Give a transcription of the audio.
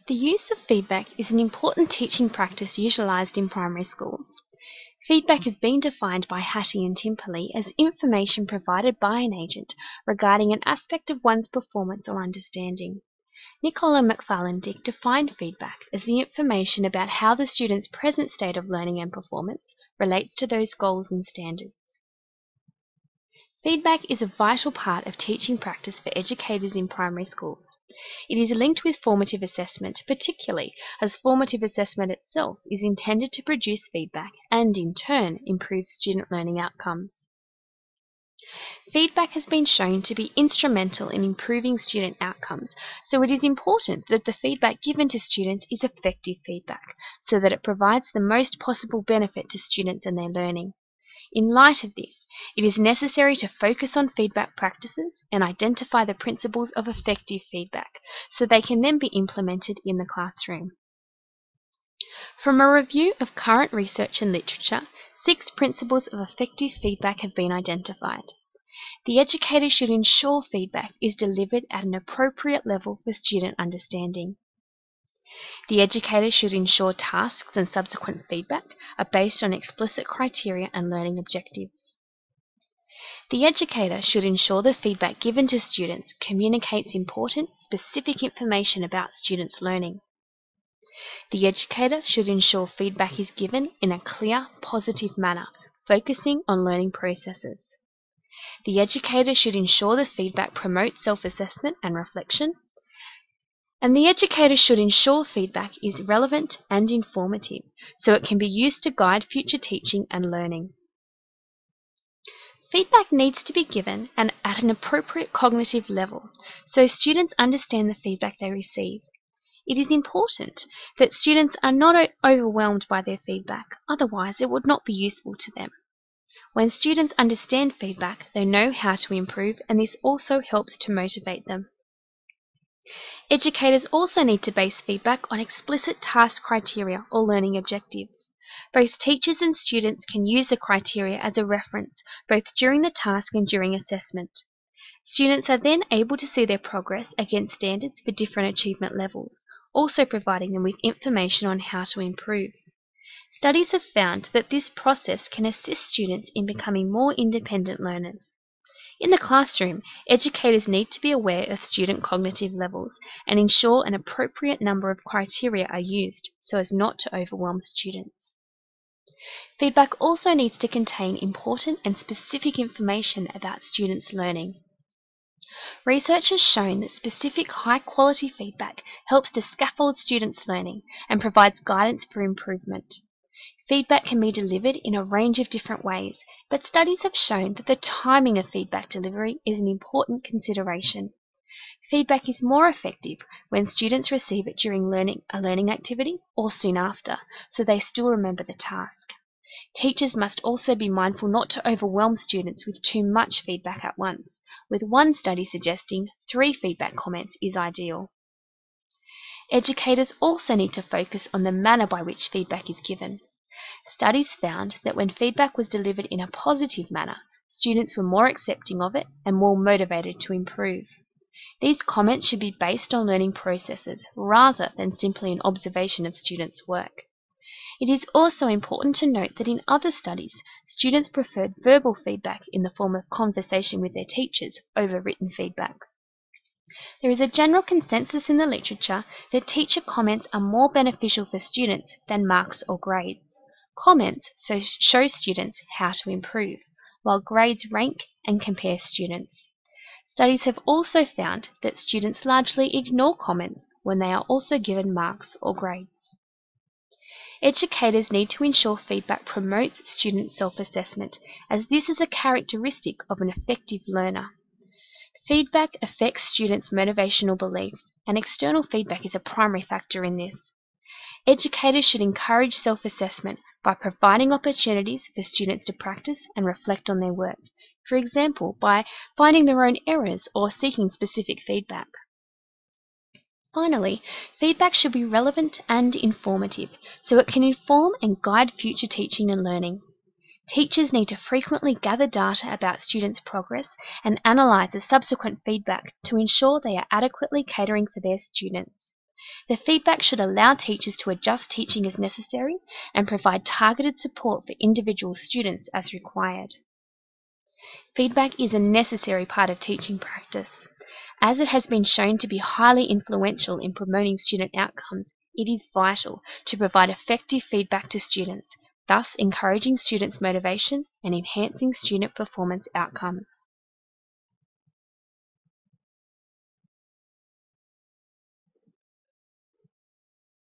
The use of feedback is an important teaching practice utilised in primary schools. Feedback has been defined by Hattie and Timperley as information provided by an agent regarding an aspect of one's performance or understanding. Nicola McFarlane-Dick defined feedback as the information about how the student's present state of learning and performance relates to those goals and standards. Feedback is a vital part of teaching practice for educators in primary schools. It is linked with formative assessment, particularly as formative assessment itself is intended to produce feedback and, in turn, improve student learning outcomes. Feedback has been shown to be instrumental in improving student outcomes, so it is important that the feedback given to students is effective feedback, so that it provides the most possible benefit to students and their learning. In light of this, it is necessary to focus on feedback practices and identify the principles of effective feedback, so they can then be implemented in the classroom. From a review of current research and literature, 6 principles of effective feedback have been identified. The educator should ensure feedback is delivered at an appropriate level for student understanding. The educator should ensure tasks and subsequent feedback are based on explicit criteria and learning objectives. The educator should ensure the feedback given to students communicates important, specific information about students' learning. The educator should ensure feedback is given in a clear, positive manner, focusing on learning processes. The educator should ensure the feedback promotes self-assessment and reflection. And the educator should ensure feedback is relevant and informative, so it can be used to guide future teaching and learning. Feedback needs to be given and at an appropriate cognitive level, so students understand the feedback they receive. It is important that students are not overwhelmed by their feedback, otherwise it would not be useful to them. When students understand feedback, they know how to improve, and this also helps to motivate them. Educators also need to base feedback on explicit task criteria or learning objectives. Both teachers and students can use the criteria as a reference, both during the task and during assessment. Students are then able to see their progress against standards for different achievement levels, also providing them with information on how to improve. Studies have found that this process can assist students in becoming more independent learners. In the classroom, educators need to be aware of student cognitive levels and ensure an appropriate number of criteria are used so as not to overwhelm students. Feedback also needs to contain important and specific information about students' learning. Research has shown that specific high-quality feedback helps to scaffold students' learning and provides guidance for improvement. Feedback can be delivered in a range of different ways, but studies have shown that the timing of feedback delivery is an important consideration. Feedback is more effective when students receive it during a learning activity or soon after, so they still remember the task. Teachers must also be mindful not to overwhelm students with too much feedback at once, with one study suggesting 3 feedback comments is ideal. Educators also need to focus on the manner by which feedback is given. Studies found that when feedback was delivered in a positive manner, students were more accepting of it and more motivated to improve. These comments should be based on learning processes rather than simply an observation of students' work. It is also important to note that in other studies, students preferred verbal feedback in the form of conversation with their teachers over written feedback. There is a general consensus in the literature that teacher comments are more beneficial for students than marks or grades. Comments show students how to improve, while grades rank and compare students. Studies have also found that students largely ignore comments when they are also given marks or grades. Educators need to ensure feedback promotes student self-assessment, as this is a characteristic of an effective learner. Feedback affects students' motivational beliefs, and external feedback is a primary factor in this. Educators should encourage self-assessment by providing opportunities for students to practice and reflect on their work, for example, by finding their own errors or seeking specific feedback. Finally, feedback should be relevant and informative, so it can inform and guide future teaching and learning. Teachers need to frequently gather data about students' progress and analyse the subsequent feedback to ensure they are adequately catering for their students. The feedback should allow teachers to adjust teaching as necessary and provide targeted support for individual students as required. Feedback is a necessary part of teaching practice. As it has been shown to be highly influential in promoting student outcomes, it is vital to provide effective feedback to students, thus encouraging students' motivation and enhancing student performance outcomes.